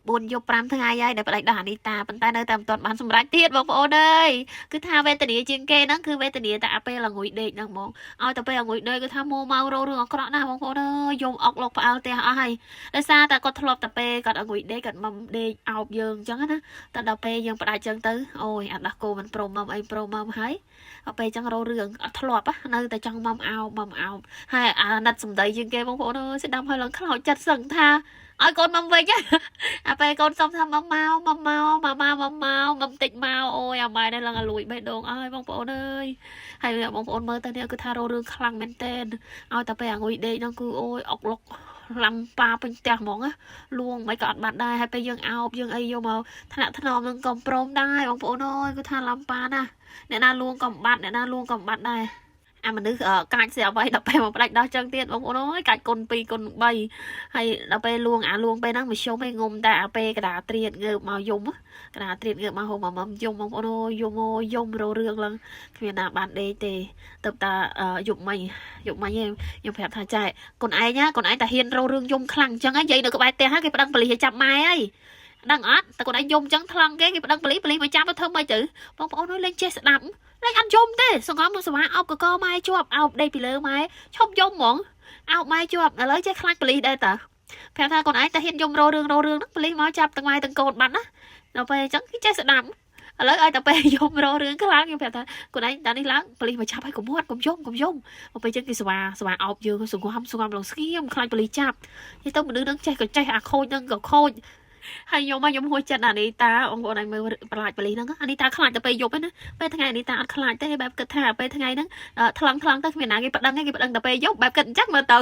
buồn dục pram thằng ai ấy để lại đàn đi ta bàn tay nơi tầm toàn bán sum rách tiết bông ôn ơi cứ tha về tình địa trên kê nó cứ về tình địa ta pe là ngụy đệ đang mong ôi ta pe là ngụy đệ cứ tha mua mau rô rương có nào bông ôn ơi dùng ọc lọc vào te ai để xa ta có thọp ta pe còn ở ngụy đệ còn mầm đệ ọc dương chẳng á ta đào pe dương phải chân tứ ôi ăn đặc cô mình pro mầm hái ở pe chẳng rô rương thọp á nơi ta trong mầm ao hay đặt sum đầy trên kê bông ôn ơi sẽ đâm hơi lần khóc chặt sừng tha ôi con mầm về chứ pe con xong thăm mầm tịnh mau ôi mai đây là lùi bê đồn ơi bông ôn ơi hay là bông ôn mơ ta nè cứ tha rô rương khăng men tên ôi ta pe ngồi đây nó cứ ôi ọc lọc làm pa bên tè mỏng á luôn mấy cọt bạn đây hay pe dương ao dương ấy vô màu thằng nọ đừng còn prom đây bông ôn ơi cứ tha làm pa nè nè na luôn còn bạn đây mìnhนึกកាច់ស្រាប់ហើយដល់ពេលមកផ្ដាច់ដល់ចឹងទៀតបងប្អូនអើយកាច់គុណ2គុណ3ហើយដល់ពេលលួងលួងពេលហ្នឹងមធ្យមឯងងុំតែពេលកដាត្រៀតងើបមកយំកដាត្រៀតងើបមកហូបមកយំបងប្អូនអើយយំរោរឿងឡើងគ្មានណាបានដេកទេទៅតាយប់មិញខ្ញុំប្រាប់ថាចែកូនឯងកូនឯងតាហ៊ានរោរឿងយំខ្លាំងចឹងហ៎និយាយនៅក្បែរផ្ទះហ្នឹងគេប្តឹងប៉ូលីសឲ្យចាប់ម៉ែហើយដឹងអត់តែកូនឯងយំចឹងថ្លង់គេប្តឹងប៉ូលីសមកចាប់ទៅធ្វើម៉េចទៅបងប្អូនអើយលេងចេះស្ដាប់លេងអត់យំទេសង្ងំនឹងសមាអោបកកម៉ែជាប់អោបដេកពីលើម៉ែឈប់យំហ្មងអោបម៉ែជាប់ឥឡូវចេះខ្លាចប៉ូលីសដែរតាប្រាប់ថាកូនឯងតែហ៊ានយំរោរឿងហ្នឹងប៉ូលីសមកចាប់ទាំងម៉ែទាំងកូនបាត់ណាដល់ពេលអញ្ចឹងគេចេះស្ដាប់ឥឡូវឲ្យតែពេលយំរោរឿងខ្លាំងខ្ញុំប្រាប់ថាកូនឯងតានេះឡើងប៉ូលីសមកចាប់ឲ្យកុំមាត់កុំយំដល់ពេលអញ្ចឹងគេសមាអោបយើងសង្ងំឡើងស្ងៀមខ្លាចប៉ូលីសចាប់និយាយទៅមនុស្សហ្នឹងចេះក៏ចេះអាខូចហ្នឹងក៏ខូចហើយខ្ញុំហួចចិត្តអានីតាបងប្អូនឯងមើលបន្លាចប៉ូលីសហ្នឹងអានីតាខ្លាចតែពេលយប់ហ្នឹងពេលថ្ងៃអានីតាអត់ខ្លាចទេបែបគិតថាពេលថ្ងៃហ្នឹងថ្លឹងទៅគ្មានណាគេប្តឹងទេគេប្តឹងតែពេលយប់បែបគិតអញ្ចឹងមើលទៅ